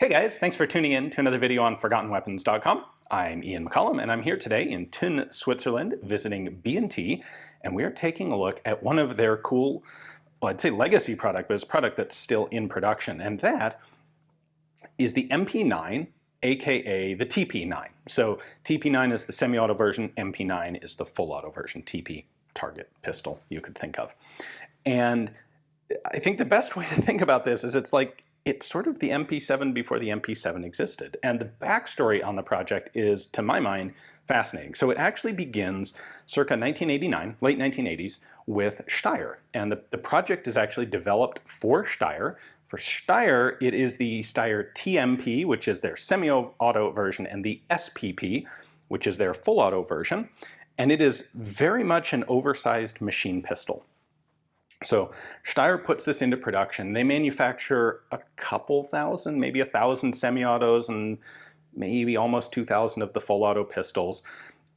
Hey guys, thanks for tuning in to another video on ForgottenWeapons.com. I'm Ian McCollum and I'm here today in Thun, Switzerland, visiting B&T, and we are taking a look at one of their cool, well, I'd say legacy product, but it's a product that's still in production, and that is the MP9, aka the TP9. So TP9 is the semi-auto version, MP9 is the full auto version, TP target pistol you could think of. And I think the best way to think about this is it's sort of the MP7 before the MP7 existed. And the backstory on the project is, to my mind, fascinating. So it actually begins circa 1989, late 1980s, with Steyr. And the project is actually developed for Steyr. For Steyr, it is the Steyr TMP, which is their semi-auto version, and the SPP, which is their full auto version. And it is very much an oversized machine pistol. So Steyr puts this into production. They manufacture a couple thousand, maybe 1,000 semi-autos and maybe almost 2,000 of the full auto pistols.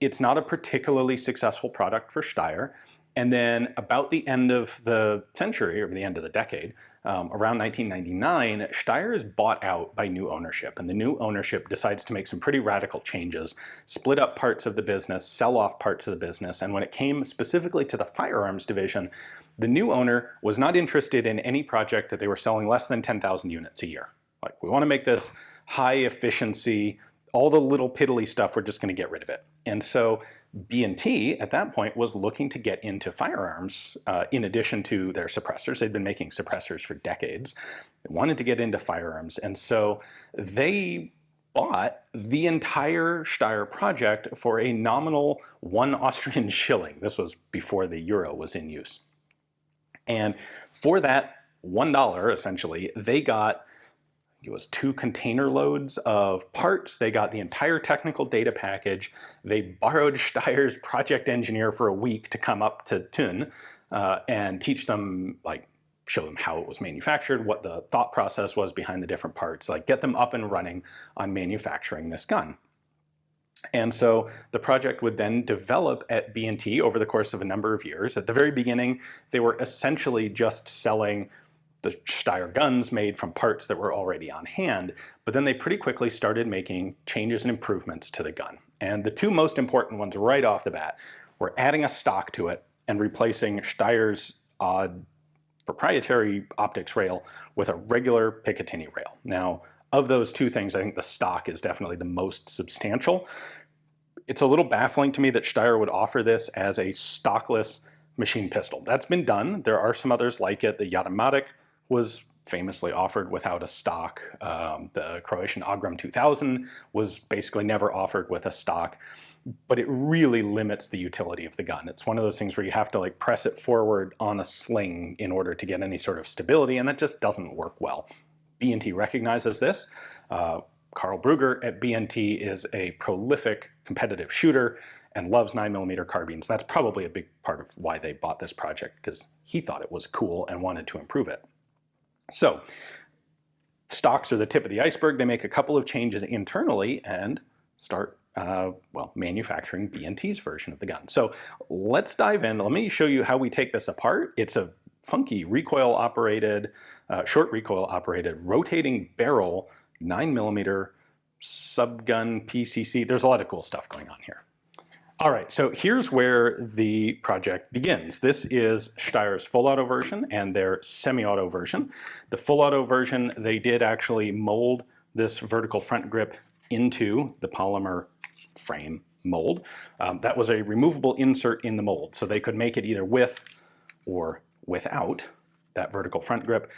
It's not a particularly successful product for Steyr. And then about the end of the century, or the end of the decade, around 1999, Steyr is bought out by new ownership. And the new ownership decides to make some pretty radical changes, split up parts of the business, sell off parts of the business. And when it came specifically to the firearms division, the new owner was not interested in any project that they were selling less than 10,000 units a year. Like, we want to make this high efficiency, all the little piddly stuff, we're just going to get rid of it. And so B&T at that point was looking to get into firearms in addition to their suppressors. They'd been making suppressors for decades. They wanted to get into firearms. And so they bought the entire Steyr project for a nominal 1 Austrian Schilling. This was before the euro was in use. And for that $1, essentially, they got, it was 2 container loads of parts. They got the entire technical data package. They borrowed Steyr's project engineer for a week to come up to Thun and teach them, show them how it was manufactured, what the thought process was behind the different parts, get them up and running on manufacturing this gun. And so the project would then develop at B&T over the course of a number of years. At the very beginning, they were essentially just selling the Steyr guns made from parts that were already on hand, but then they pretty quickly started making changes and improvements to the gun. And the 2 most important ones right off the bat were adding a stock to it and replacing Steyr's odd proprietary optics rail with a regular Picatinny rail. Now, of those 2 things, I think the stock is definitely the most substantial. It's a little baffling to me that Steyr would offer this as a stockless machine pistol. That's been done. There are some others like it. The Automatic was famously offered without a stock. The Croatian Ogram 2000 was basically never offered with a stock, but it really limits the utility of the gun. It's one of those things where you have to press it forward on a sling in order to get any sort of stability, and that just doesn't work well. B&T recognizes this. Carl Brugger at B&T is a prolific competitive shooter and loves 9mm carbines. That's probably a big part of why they bought this project, because he thought it was cool and wanted to improve it. So stocks are the tip of the iceberg. They make a couple of changes internally and start manufacturing B&T's version of the gun. So let's dive in. Let me show you how we take this apart. It's a funky recoil operated, short recoil operated, rotating barrel, 9mm subgun PCC. There's a lot of cool stuff going on here. All right, so here's where the project begins. This is Steyr's full auto version and their semi-auto version. The full auto version, they did actually mold this vertical front grip into the polymer frame mold. That was a removable insert in the mold, so they could make it either with or without that vertical front grip.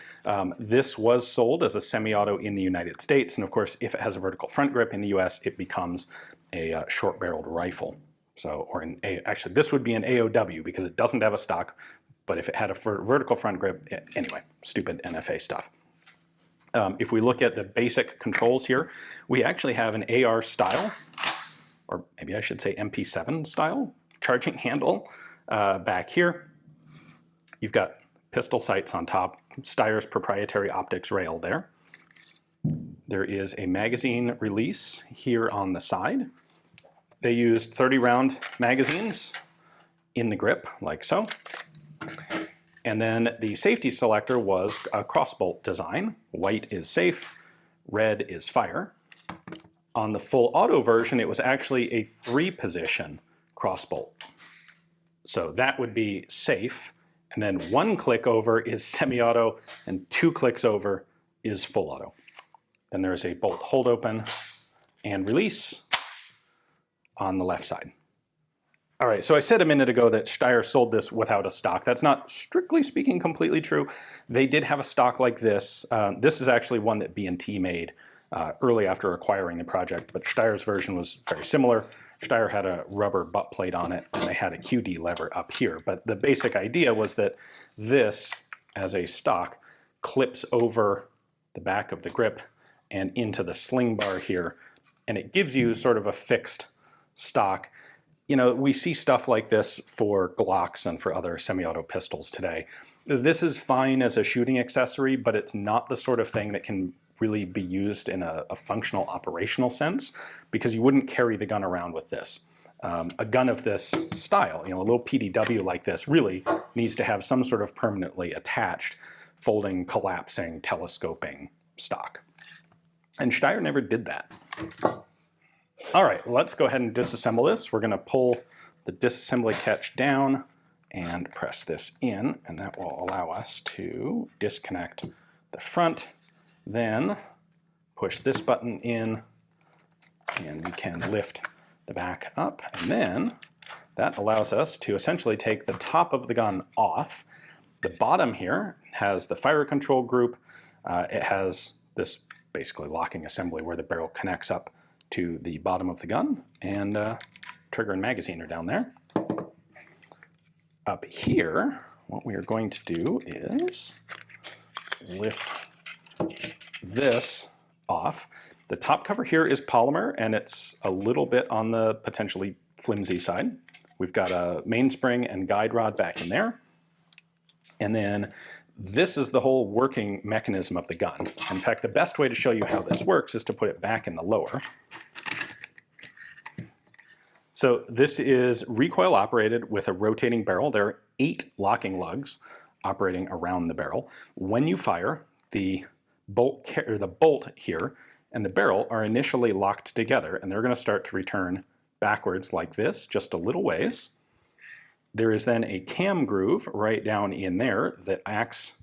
This was sold as a semi-auto in the United States, and of course, if it has a vertical front grip in the US, it becomes a short-barreled rifle. So, actually, this would be an AOW because it doesn't have a stock, but if it had a vertical front grip, anyway, stupid NFA stuff. If we look at the basic controls here, we actually have an AR style, or maybe I should say MP7 style, charging handle back here. You've got pistol sights on top, Steyr's proprietary optics rail there. There is a magazine release here on the side. They used 30-round magazines in the grip, like so. And then the safety selector was a crossbolt design. White is safe, red is fire. On the full auto version, it was actually a 3-position cross bolt. So that would be safe. And then 1 click over is semi-auto, and 2 clicks over is full auto. Then there's a bolt hold open and release on the left side. All right, so I said a minute ago that Steyr sold this without a stock. That's not, strictly speaking, completely true. They did have a stock like this. This is actually one that B&T made early after acquiring the project, but Steyr's version was very similar. Steyr had a rubber butt plate on it, and they had a QD lever up here. But the basic idea was that this, as a stock, clips over the back of the grip and into the sling bar here, and it gives you sort of a fixed stock. You know, we see stuff like this for Glocks and for other semi-auto pistols today. This is fine as a shooting accessory, but it's not the sort of thing that can really be used in a functional operational sense, because you wouldn't carry the gun around with this. A gun of this style, you know, a little PDW like this, really needs to have some sort of permanently attached, folding, collapsing, telescoping stock. And Steyr never did that. All right, let's go ahead and disassemble this. We're going to pull the disassembly catch down and press this in, and that will allow us to disconnect the front. Then push this button in, and we can lift the back up, and then that allows us to essentially take the top of the gun off. The bottom here has the fire control group. It has this basically locking assembly where the barrel connects up to the bottom of the gun, and trigger and magazine are down there. Up here, what we are going to do is lift this off. The top cover here is polymer, and it's a little bit on the potentially flimsy side. We've got a mainspring and guide rod back in there. And then this is the whole working mechanism of the gun. In fact, the best way to show you how this works is to put it back in the lower. So this is recoil operated with a rotating barrel. There are 8 locking lugs operating around the barrel. When you fire, the bolt here and the barrel are initially locked together, and they're going to start to return backwards like this, just a little ways. There is then a cam groove right down in there that acts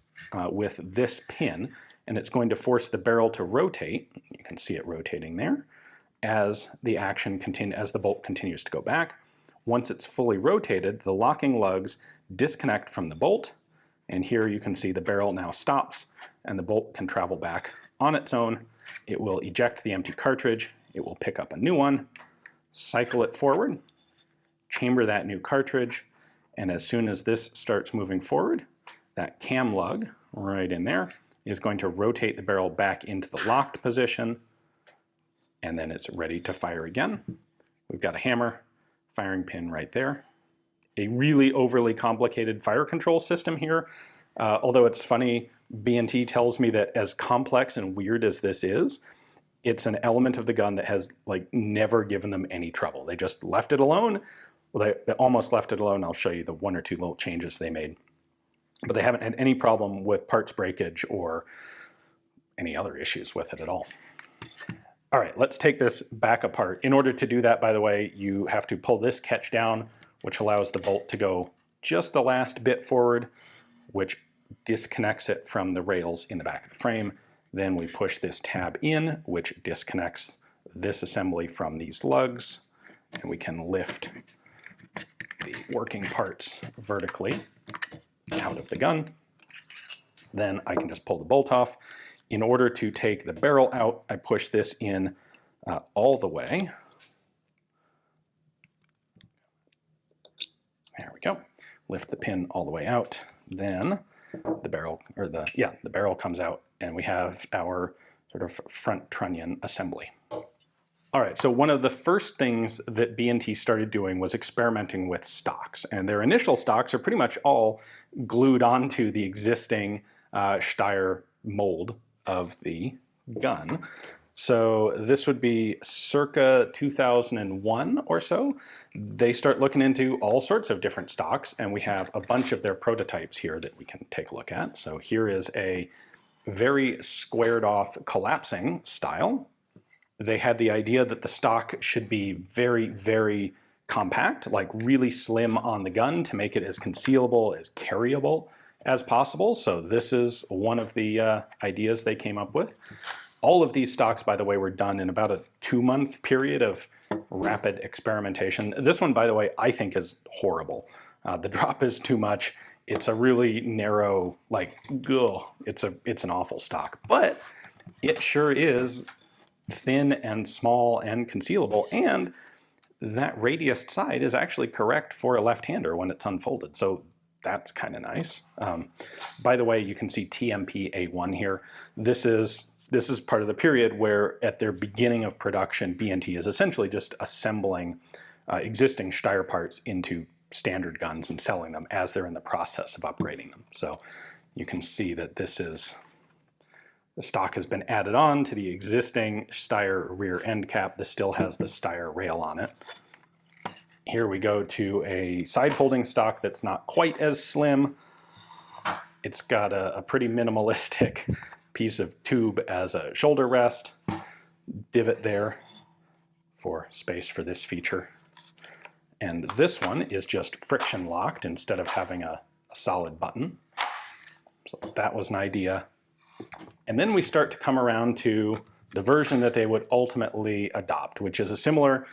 with this pin, and it's going to force the barrel to rotate. You can see it rotating there as the bolt continues to go back. Once it's fully rotated, the locking lugs disconnect from the bolt, and here you can see the barrel now stops, and the bolt can travel back on its own. It will eject the empty cartridge, it will pick up a new one, cycle it forward, chamber that new cartridge, and as soon as this starts moving forward, that cam lug right in there is going to rotate the barrel back into the locked position, and then it's ready to fire again. We've got a hammer, firing pin right there. A really overly complicated fire control system here. Although it's funny, B&T tells me that as complex and weird as this is, it's an element of the gun that has like never given them any trouble. They just left it alone. Well, they almost left it alone. I'll show you the 1 or 2 little changes they made. But they haven't had any problem with parts breakage or any other issues with it at all. All right, let's take this back apart. In order to do that, by the way, you have to pull this catch down, which allows the bolt to go just the last bit forward, which disconnects it from the rails in the back of the frame. Then we push this tab in, which disconnects this assembly from these lugs, and we can lift the working parts vertically out of the gun. Then I can just pull the bolt off. In order to take the barrel out, I push this in all the way. There we go. Lift the pin all the way out. Then the barrel comes out, and we have our sort of front trunnion assembly. All right, so one of the first things that B&T started doing was experimenting with stocks, and their initial stocks are pretty much all glued onto the existing Steyr mold of the gun. So this would be circa 2001 or so. They start looking into all sorts of different stocks, and we have a bunch of their prototypes here that we can take a look at. So here is a very squared off collapsing style. They had the idea that the stock should be very, very compact, like really slim on the gun to make it as concealable, as carryable as possible. So this is one of the ideas they came up with. All of these stocks, by the way, were done in about a 2-month period of rapid experimentation. This one, by the way, I think is horrible. The drop is too much. It's a really narrow, like, ugh, it's an awful stock. But it sure is thin and small and concealable, and that radius side is actually correct for a left-hander when it's unfolded. So that's kind of nice. By the way, you can see TMP A1 here. This is part of the period where at their beginning of production, B&T is essentially just assembling existing Steyr parts into standard guns and selling them as they're in the process of upgrading them. So you can see that this is, the stock has been added on to the existing Steyr rear end cap. This still has the Steyr rail on it. Here we go to a side folding stock that's not quite as slim. It's got a pretty minimalistic piece of tube as a shoulder rest, divot there for space for this feature. And this one is just friction locked instead of having a solid button. So that was an idea. And then we start to come around to the version that they would ultimately adopt, which is a similar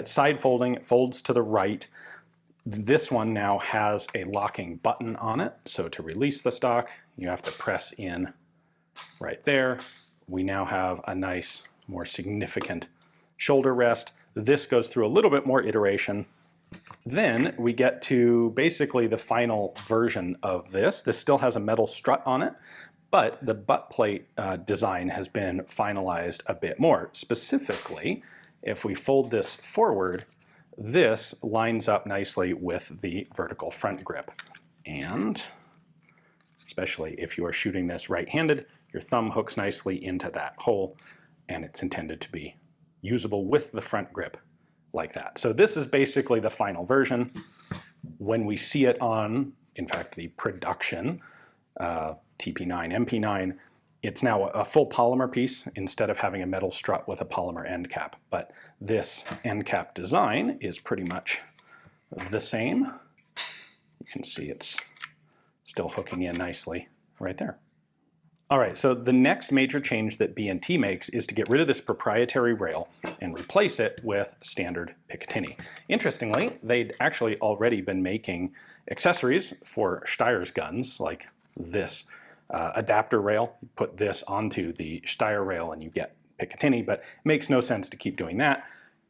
side folding. It folds to the right. This one now has a locking button on it. So to release the stock, you have to press in right there. We now have a nice, more significant shoulder rest. This goes through a little bit more iteration. Then we get to basically the final version of this. This still has a metal strut on it, but the butt plate design has been finalized a bit more. Specifically, if we fold this forward, this lines up nicely with the vertical front grip. And especially if you are shooting this right-handed, your thumb hooks nicely into that hole, and it's intended to be usable with the front grip like that. So this is basically the final version. When we see it on, in fact, the production TP9, MP9, it's now a full polymer piece instead of having a metal strut with a polymer end cap. But this end cap design is pretty much the same. You can see it's still hooking in nicely right there. All right, so the next major change that B&T makes is to get rid of this proprietary rail and replace it with standard Picatinny. Interestingly, they'd actually already been making accessories for Steyr's guns, like this adapter rail. You put this onto the Steyr rail and you get Picatinny, but it makes no sense to keep doing that.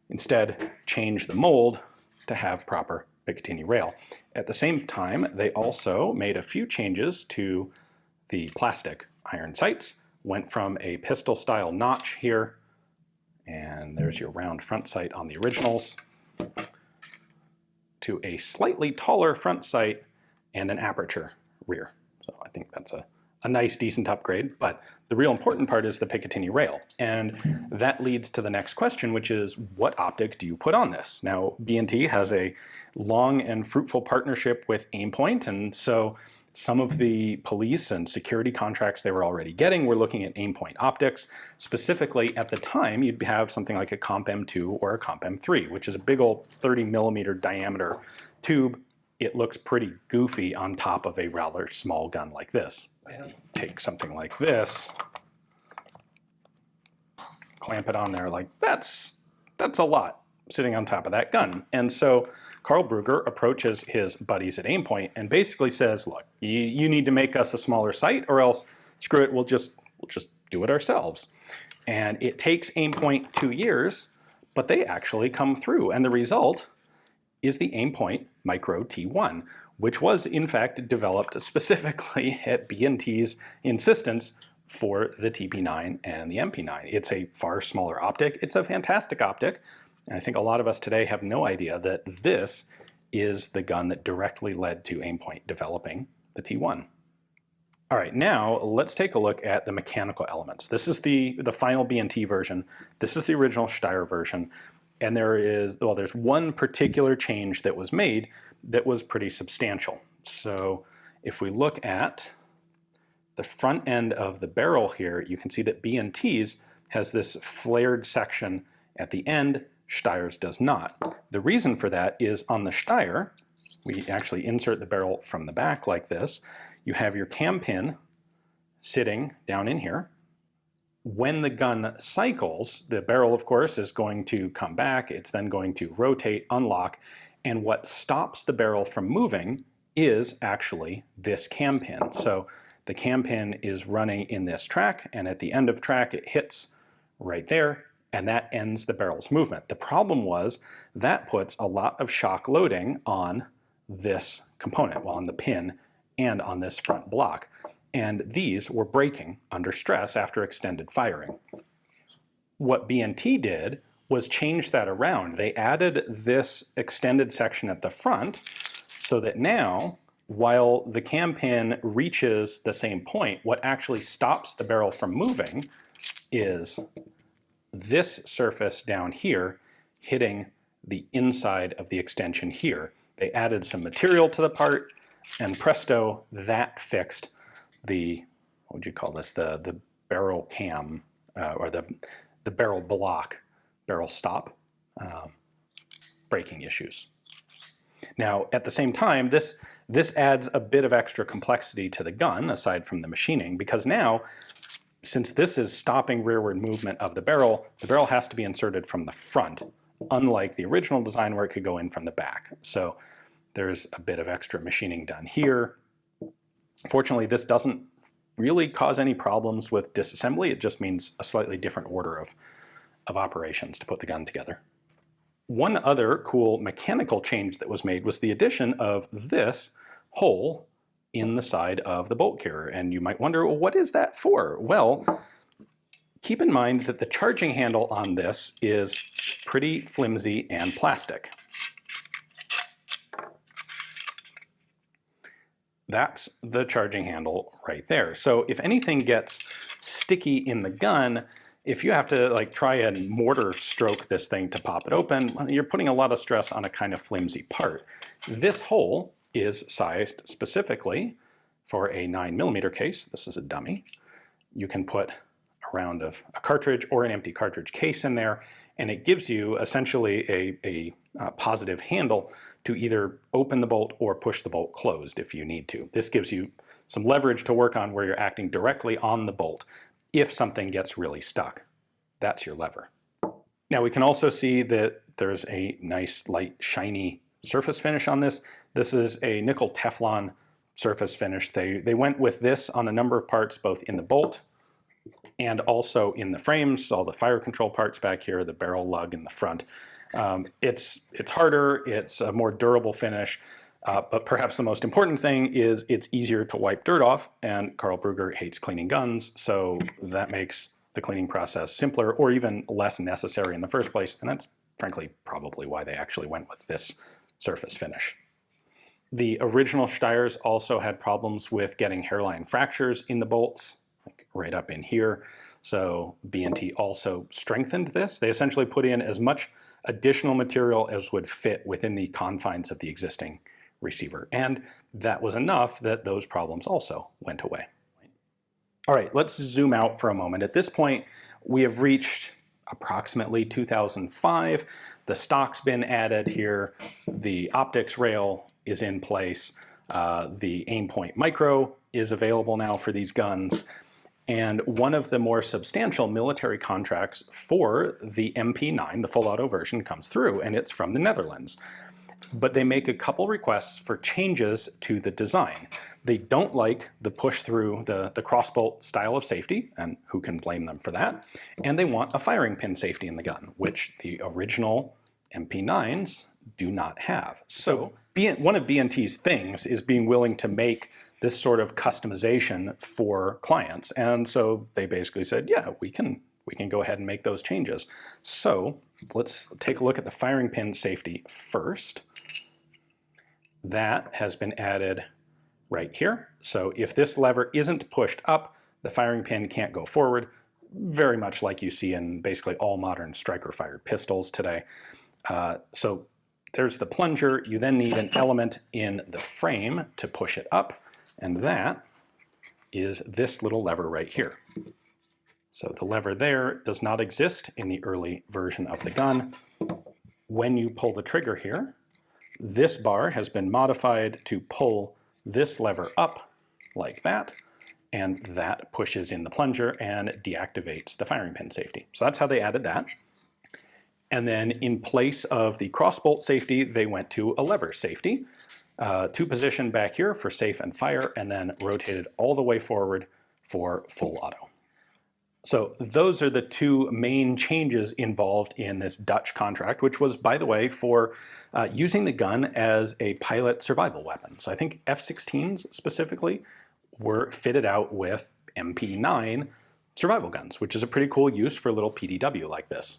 Instead, change the mold to have proper Picatinny rail. At the same time, they also made a few changes to the plastic iron sights. Went from a pistol style notch here, and there's your round front sight on the originals, to a slightly taller front sight and an aperture rear. So I think that's a nice, decent upgrade, but the real important part is the Picatinny rail. And that leads to the next question, which is, what optic do you put on this? Now, B&T has a long and fruitful partnership with Aimpoint, and so some of the police and security contracts they were already getting were looking at Aimpoint optics. Specifically, at the time, you'd have something like a Comp M2 or a Comp M3, which is a big old 30-millimeter diameter tube. It looks pretty goofy on top of a rather small gun like this. Take something like this, clamp it on there, like that's a lot sitting on top of that gun. And so Carl Brugger approaches his buddies at Aimpoint and basically says, look, you need to make us a smaller sight, or else screw it, we'll just do it ourselves. And it takes Aimpoint 2 years, but they actually come through. And the result is the Aimpoint Micro T1, which was in fact developed specifically at B&T's insistence for the TP9 and the MP9. It's a far smaller optic. It's a fantastic optic. And I think a lot of us today have no idea that this is the gun that directly led to Aimpoint developing the T1. All right, now let's take a look at the mechanical elements. This is the final B&T version. This is the original Steyr version. And there's one particular change that was made that was pretty substantial. So if we look at the front end of the barrel here, you can see that B&T's has this flared section at the end. Steyr's does not. The reason for that is on the Steyr, we actually insert the barrel from the back like this. You have your cam pin sitting down in here. When the gun cycles, the barrel, of course, is going to come back. It's then going to rotate, unlock, and what stops the barrel from moving is actually this cam pin. So the cam pin is running in this track, and at the end of track, it hits right there, and that ends the barrel's movement. The problem was that puts a lot of shock loading on this component, well, on the pin and on this front block. And these were breaking under stress after extended firing. What B&T did was change that around. They added this extended section at the front so that now, while the cam pin reaches the same point, what actually stops the barrel from moving is this surface down here hitting the inside of the extension here. They added some material to the part, and presto, that fixed the, what would you call this, the barrel cam, or the barrel block, barrel stop braking issues. Now, at the same time, this adds a bit of extra complexity to the gun, aside from the machining, because now, since this is stopping rearward movement of the barrel has to be inserted from the front, unlike the original design where it could go in from the back. So there's a bit of extra machining done here. Fortunately, this doesn't really cause any problems with disassembly. It just means a slightly different order of operations to put the gun together. One other cool mechanical change that was made was the addition of this hole in the side of the bolt carrier. And you might wonder, well, what is that for? Well, keep in mind that the charging handle on this is pretty flimsy and plastic. That's the charging handle right there. So if anything gets sticky in the gun, if you have to like try and mortar stroke this thing to pop it open, well, you're putting a lot of stress on a kind of flimsy part. This hole is sized specifically for a 9mm case. This is a dummy. You can put a round of a cartridge or an empty cartridge case in there, and it gives you essentially a positive handle to either open the bolt or push the bolt closed if you need to. This gives you some leverage to work on where you're acting directly on the bolt if something gets really stuck. That's your lever. Now we can also see that there's a nice light shiny surface finish on this. This is a nickel Teflon surface finish. They went with this on a number of parts, both in the bolt and also in the frames, all the fire control parts back here, the barrel lug in the front. It's harder, it's a more durable finish, but perhaps the most important thing is it's easier to wipe dirt off, and Carl Brugger hates cleaning guns, so that makes the cleaning process simpler or even less necessary in the first place, and that's frankly probably why they actually went with this surface finish. The original Steyrs also had problems with getting hairline fractures in the bolts, like right up in here, so B&T also strengthened this. They essentially put in as much additional material as would fit within the confines of the existing receiver. And that was enough that those problems also went away. All right, let's zoom out for a moment. At this point, we have reached approximately 2005. The stock's been added here. The optics rail is in place. The Aimpoint Micro is available now for these guns. And one of the more substantial military contracts for the MP9, the full auto version, comes through, and it's from the Netherlands. But they make a couple requests for changes to the design. They don't like the push through the crossbolt style of safety, and who can blame them for that? And they want a firing pin safety in the gun, which the original MP9s do not have. So one of B&T's things is being willing to make this sort of customization for clients. And so they basically said, yeah, we can go ahead and make those changes. So let's take a look at the firing pin safety first. That has been added right here. So if this lever isn't pushed up, the firing pin can't go forward, very much like you see in basically all modern striker-fired pistols today. So there's the plunger. You then need an element in the frame to push it up, and that is this little lever right here. So the lever there does not exist in the early version of the gun. When you pull the trigger here, this bar has been modified to pull this lever up like that, and that pushes in the plunger and deactivates the firing pin safety. So that's how they added that. And then in place of the crossbolt safety, they went to a lever safety. Two position back here for safe and fire, and then rotated all the way forward for full auto. So those are the two main changes involved in this Dutch contract, which was, by the way, for using the gun as a pilot survival weapon. So I think F-16s specifically were fitted out with MP9 survival guns, which is a pretty cool use for a little PDW like this.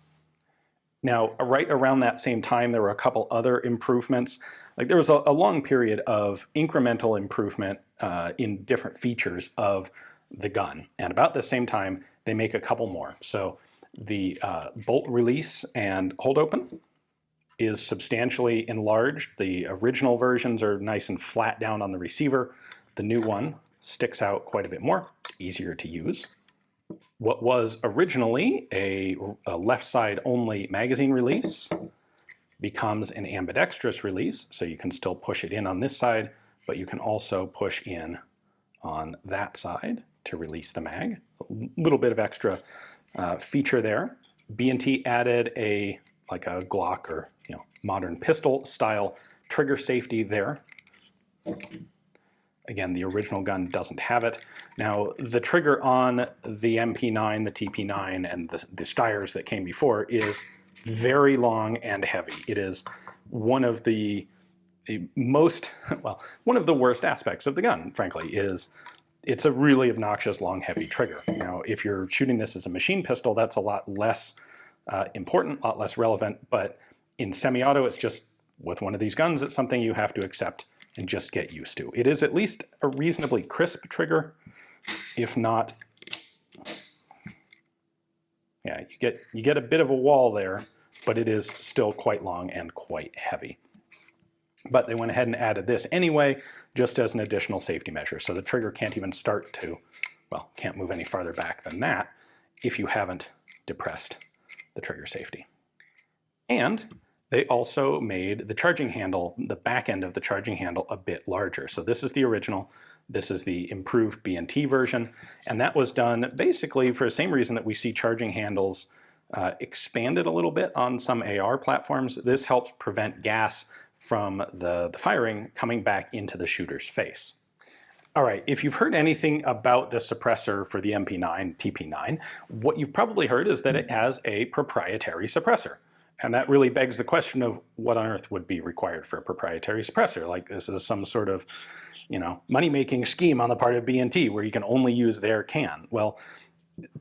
Now, right around that same time, there were a couple other improvements. Like there was a long period of incremental improvement in different features of the gun. And about the same time, they make a couple more. So the bolt release and hold open is substantially enlarged. The original versions are nice and flat down on the receiver. The new one sticks out quite a bit more. It's easier to use. What was originally a left side only magazine release becomes an ambidextrous release. So you can still push it in on this side, but you can also push in on that side to release the mag. A little bit of extra feature there. B&T added a Glock or modern pistol style trigger safety there. Again, the original gun doesn't have it. Now, the trigger on the MP9, the TP9, and the Steyrs that came before is very long and heavy. It is one of the most, well, one of the worst aspects of the gun, frankly, is it's a really obnoxious, long, heavy trigger. Now, if you're shooting this as a machine pistol, that's a lot less important, a lot less relevant, but in semi-auto, it's just, with one of these guns, it's something you have to accept and just get used to. It is at least a reasonably crisp trigger, if not, yeah, you get a bit of a wall there, but it is still quite long and quite heavy. But they went ahead and added this anyway, just as an additional safety measure. So the trigger can't even start to, well, can't move any farther back than that if you haven't depressed the trigger safety. And they also made the charging handle, the back end of the charging handle, a bit larger. So this is the original, this is the improved B&T version, and that was done basically for the same reason that we see charging handles expanded a little bit on some AR platforms. This helps prevent gas from the firing coming back into the shooter's face. All right, if you've heard anything about the suppressor for the MP9, TP9, what you've probably heard is that it has a proprietary suppressor. And that really begs the question of what on earth would be required for a proprietary suppressor. Like this is some sort of, money-making scheme on the part of B&T where you can only use their can. Well,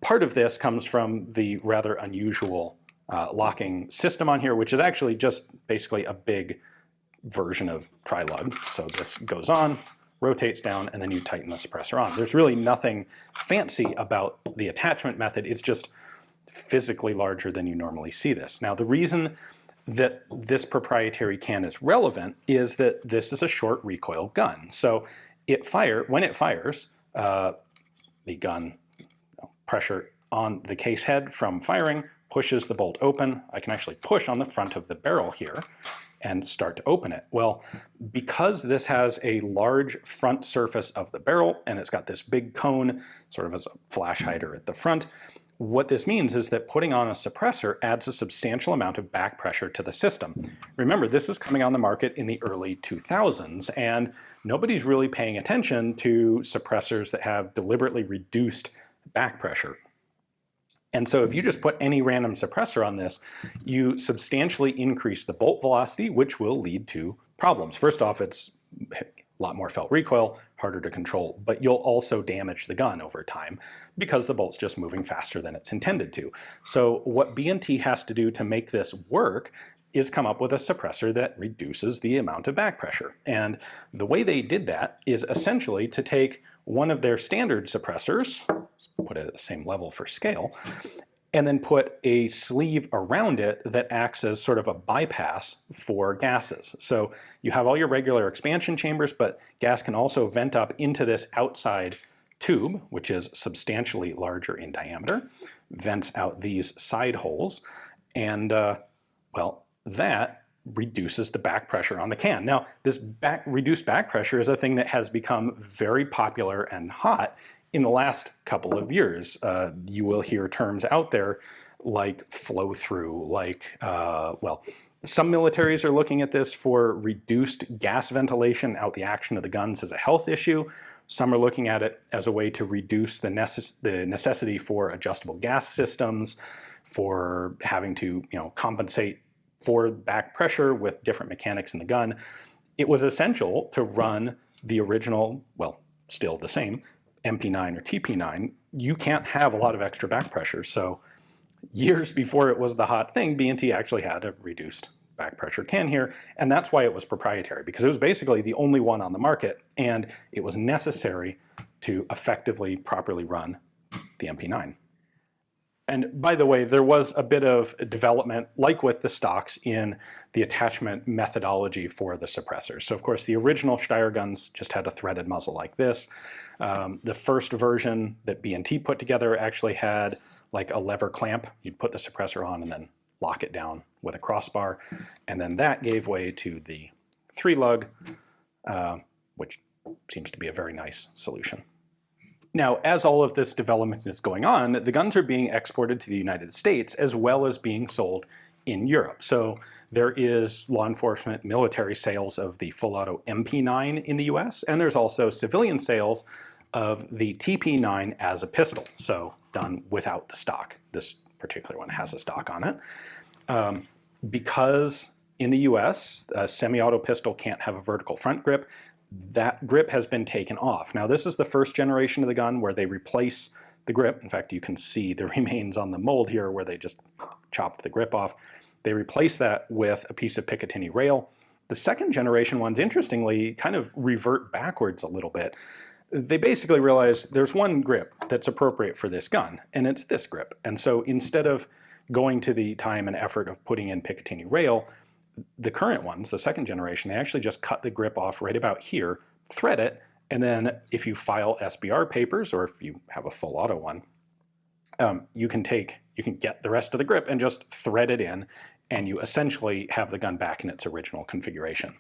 part of this comes from the rather unusual locking system on here, which is actually just basically a big version of tri-lug. So this goes on, rotates down, and then you tighten the suppressor on. There's really nothing fancy about the attachment method. It's just physically larger than you normally see this. Now, the reason that this proprietary can is relevant is that this is a short recoil gun. So when it fires, the gun pressure on the case head from firing pushes the bolt open. I can actually push on the front of the barrel here and start to open it. Well, because this has a large front surface of the barrel and it's got this big cone sort of as a flash hider at the front, what this means is that putting on a suppressor adds a substantial amount of back pressure to the system. Remember, this is coming on the market in the early 2000s, and nobody's really paying attention to suppressors that have deliberately reduced back pressure. And so if you just put any random suppressor on this, you substantially increase the bolt velocity, which will lead to problems. First off, it's a lot more felt recoil, harder to control, but you'll also damage the gun over time because the bolt's just moving faster than it's intended to. So what B&T has to do to make this work is come up with a suppressor that reduces the amount of back pressure. And the way they did that is essentially to take one of their standard suppressors, put it at the same level for scale, and then put a sleeve around it that acts as sort of a bypass for gases. So you have all your regular expansion chambers, but gas can also vent up into this outside tube, which is substantially larger in diameter, vents out these side holes, and well, that reduces the back pressure on the can. Now, this reduced back pressure is a thing that has become very popular and hot in the last couple of years. You will hear terms out there like flow through, like, well, some militaries are looking at this for reduced gas ventilation out the action of the guns as a health issue. Some are looking at it as a way to reduce the necessity for adjustable gas systems, for having to, compensate for back pressure with different mechanics in the gun. It was essential to run the original, well, still the same, MP9 or TP9. You can't have a lot of extra back pressure. So years before it was the hot thing, B&T actually had a reduced back pressure can here, and that's why it was proprietary, because it was basically the only one on the market, and it was necessary to effectively, properly run the MP9. And by the way, there was a bit of development, like with the stocks, in the attachment methodology for the suppressors. So of course, the original Steyr guns just had a threaded muzzle like this. The first version that B&T put together actually had like a lever clamp. You'd put the suppressor on and then lock it down with a crossbar. And then that gave way to the 3-lug, which seems to be a very nice solution. Now, as all of this development is going on, the guns are being exported to the United States as well as being sold in Europe. So there is law enforcement military sales of the full auto MP9 in the US, and there's also civilian sales of the TP9 as a pistol, so done without the stock. This particular one has a stock on it. Because in the US, a semi-auto pistol can't have a vertical front grip, that grip has been taken off. Now, this is the first generation of the gun where they replace the grip. In fact, you can see the remains on the mold here where they just chopped the grip off. They replace that with a piece of Picatinny rail. The second generation ones, interestingly, kind of revert backwards a little bit. They basically realize there's one grip that's appropriate for this gun, and it's this grip. And so instead of going to the time and effort of putting in Picatinny rail, the current ones, the second generation, they actually just cut the grip off right about here, thread it, and then if you file SBR papers, or if you have a full auto one, you can get the rest of the grip and just thread it in, and you essentially have the gun back in its original configuration.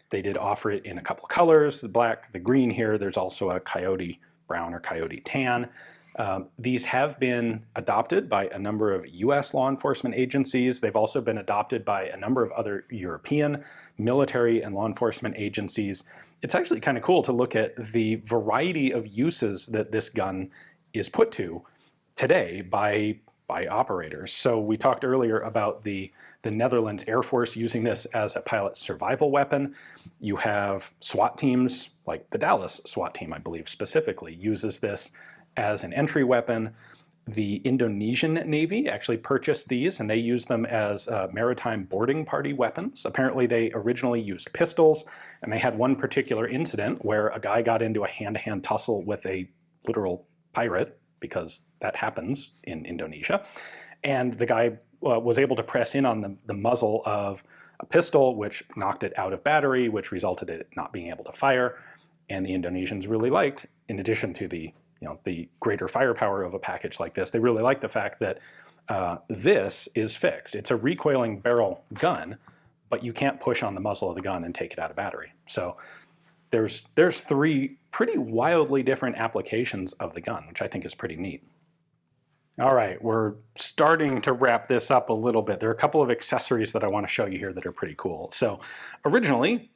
They did offer it in a couple of colors, the black, the green here. There's also a coyote brown or coyote tan. These have been adopted by a number of US law enforcement agencies. They've also been adopted by a number of other European military and law enforcement agencies. It's actually kind of cool to look at the variety of uses that this gun is put to today by operators. So we talked earlier about the Netherlands Air Force using this as a pilot survival weapon. You have SWAT teams, like the Dallas SWAT team, I believe specifically, uses this as an entry weapon. The Indonesian Navy actually purchased these, and they use them as maritime boarding party weapons. Apparently they originally used pistols, and they had one particular incident where a guy got into a hand-to-hand tussle with a literal pirate, because that happens in Indonesia, and the guy was able to press in on the muzzle of a pistol, which knocked it out of battery, which resulted in it not being able to fire. And the Indonesians really liked, in addition to the greater firepower of a package like this, they really like the fact that this is fixed. It's a recoiling barrel gun, but you can't push on the muzzle of the gun and take it out of battery. So there's 3 pretty wildly different applications of the gun, which I think is pretty neat. All right, we're starting to wrap this up a little bit. There are a couple of accessories that I want to show you here that are pretty cool. So originally,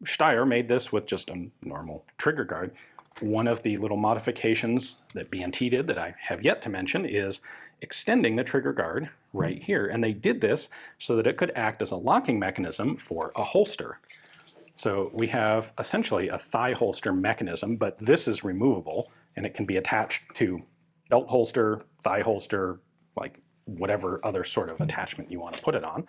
Steyr made this with just a normal trigger guard. One of the little modifications that B&T did that I have yet to mention is extending the trigger guard right here. And they did this so that it could act as a locking mechanism for a holster. So we have essentially a thigh holster mechanism, but this is removable and it can be attached to belt holster, thigh holster, like whatever other sort of attachment you want to put it on.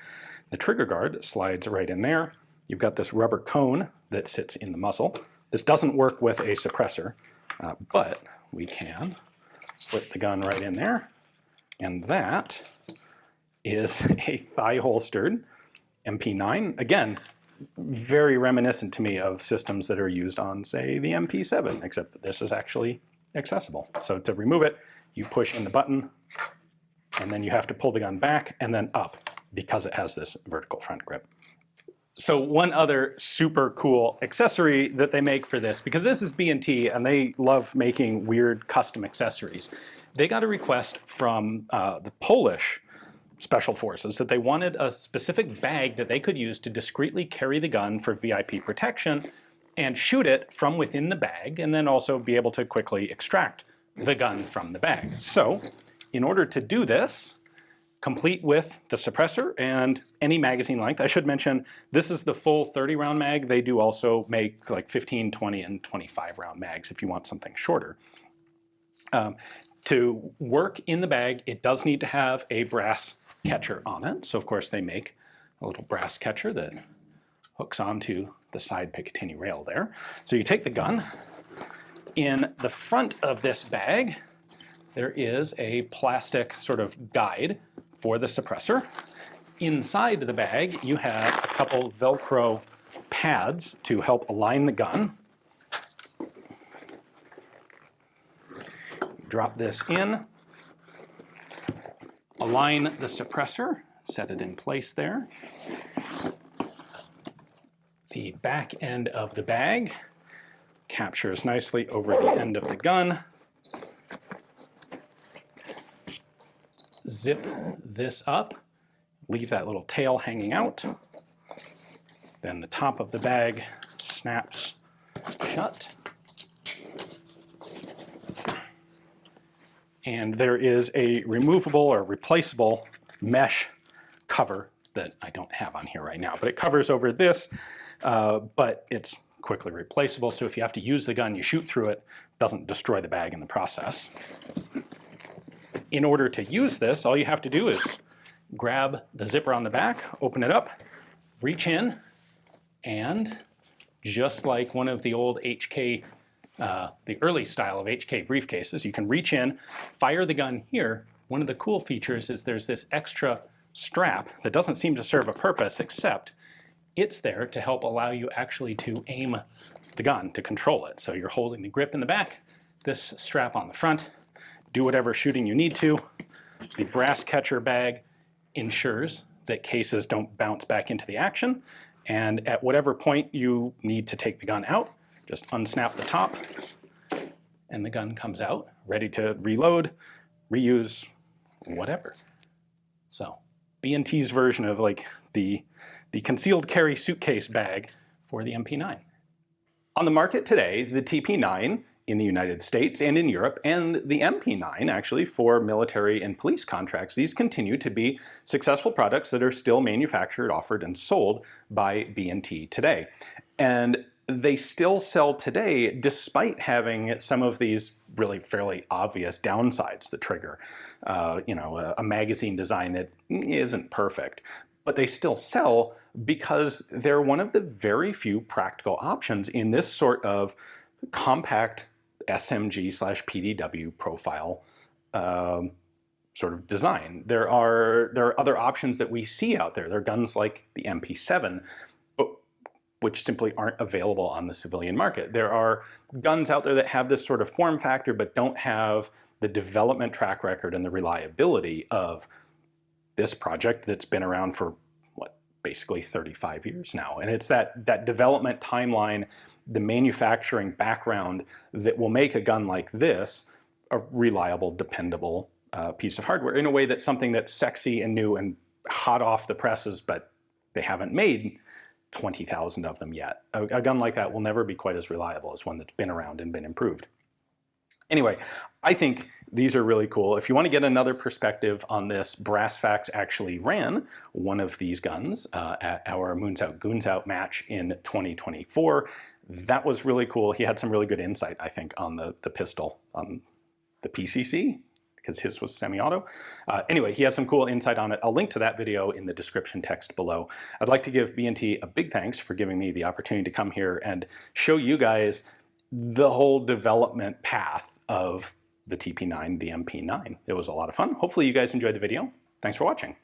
The trigger guard slides right in there. You've got this rubber cone that sits in the muzzle. This doesn't work with a suppressor, but we can slip the gun right in there, and that is a thigh-holstered MP9. Again, very reminiscent to me of systems that are used on, say, the MP7, except that this is actually accessible. So to remove it, you push in the button, and then you have to pull the gun back and then up because it has this vertical front grip. So one other super cool accessory that they make for this, because this is B&T and they love making weird custom accessories, they got a request from the Polish Special Forces that they wanted a specific bag that they could use to discreetly carry the gun for VIP protection and shoot it from within the bag, and then also be able to quickly extract the gun from the bag. So in order to do this, complete with the suppressor and any magazine length. I should mention, this is the full 30 round mag. They do also make like 15, 20, and 25 round mags if you want something shorter. To work in the bag, it does need to have a brass catcher on it. So of course they make a little brass catcher that hooks onto the side Picatinny rail there. So you take the gun. In the front of this bag, there is a plastic sort of guide for the suppressor. Inside the bag, you have a couple Velcro pads to help align the gun. Drop this in, align the suppressor, set it in place there. The back end of the bag captures nicely over the end of the gun. Zip this up, leave that little tail hanging out. Then the top of the bag snaps shut. And there is a removable or replaceable mesh cover that I don't have on here right now, but it covers over this, but it's quickly replaceable. So if you have to use the gun, you shoot through it, doesn't destroy the bag in the process. In order to use this, all you have to do is grab the zipper on the back, open it up, reach in, and just like one of the old HK, the early style of HK briefcases, you can reach in, fire the gun here. One of the cool features is there's this extra strap that doesn't seem to serve a purpose, except it's there to help allow you actually to aim the gun, to control it. So you're holding the grip in the back, this strap on the front, do whatever shooting you need to. The brass catcher bag ensures that cases don't bounce back into the action, and at whatever point you need to take the gun out, just unsnap the top, and the gun comes out, ready to reload, reuse, whatever. So B&T's version of like the concealed carry suitcase bag for the MP9. On the market today, the TP9 in the United States and in Europe, and the MP9 actually for military and police contracts, these continue to be successful products that are still manufactured, offered, and sold by B&T today. And they still sell today despite having some of these really fairly obvious downsides that trigger a magazine design that isn't perfect. But they still sell because they're one of the very few practical options in this sort of compact SMG/PDW profile sort of design. There are other options that we see out there. There are guns like the MP7, which simply aren't available on the civilian market. There are guns out there that have this sort of form factor but don't have the development track record and the reliability of this project that's been around for, basically 35 years now. And it's that development timeline, the manufacturing background that will make a gun like this a reliable, dependable piece of hardware in a way that's something that's sexy and new and hot off the presses, but they haven't made 20,000 of them yet. A gun like that will never be quite as reliable as one that's been around and been improved. Anyway, I think these are really cool. If you want to get another perspective on this, Brassfax actually ran one of these guns at our Moons Out Goons Out match in 2024. That was really cool. He had some really good insight, I think, on the pistol, on the PCC, because his was semi-auto. Anyway, he had some cool insight on it. I'll link to that video in the description text below. I'd like to give B&T a big thanks for giving me the opportunity to come here and show you guys the whole development path of the TP9, the MP9. It was a lot of fun. Hopefully you guys enjoyed the video. Thanks for watching.